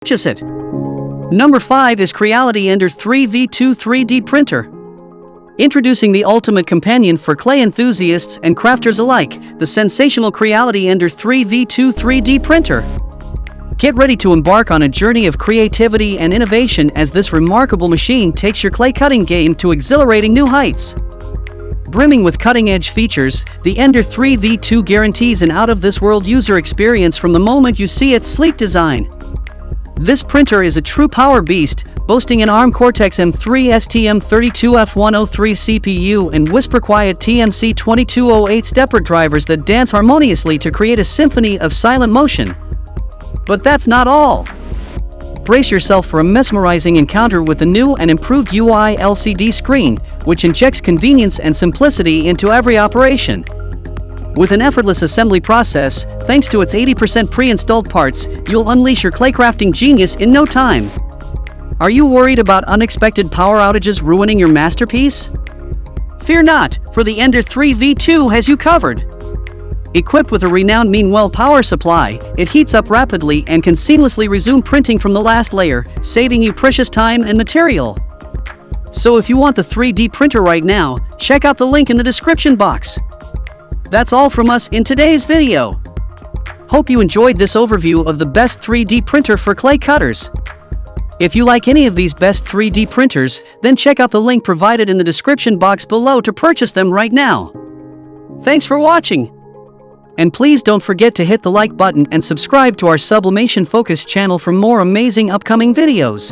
purchase it. Number 5 is Creality Ender 3v2 3D printer. Introducing the ultimate companion for clay enthusiasts and crafters alike, the sensational Creality Ender 3v2 3D printer. Get ready to embark on a journey of creativity and innovation as this remarkable machine takes your clay cutting game to exhilarating new heights. Brimming with cutting-edge features, the Ender 3v2 guarantees an out-of-this-world user experience from the moment you see its sleek design. This printer is a true power beast, boasting an ARM Cortex-M3 STM32F103 CPU and whisper-quiet TMC2208 stepper drivers that dance harmoniously to create a symphony of silent motion. But that's not all. Brace yourself for a mesmerizing encounter with the new and improved UI LCD screen, which injects convenience and simplicity into every operation. With an effortless assembly process, thanks to its 80% pre-installed parts, you'll unleash your clay crafting genius in no time. Are you worried about unexpected power outages ruining your masterpiece? Fear not, for the Ender 3v2 has you covered. Equipped with a renowned MeanWell power supply, it heats up rapidly and can seamlessly resume printing from the last layer, saving you precious time and material. So if you want the 3D printer right now, check out the link in the description box. That's all from us in today's video. Hope you enjoyed this overview of the best 3D printer for clay cutters. If you like any of these best 3D printers, then check out the link provided in the description box below to purchase them right now. Thanks for watching. And please don't forget to hit the like button and subscribe to our Sublimation Focus channel for more amazing upcoming videos.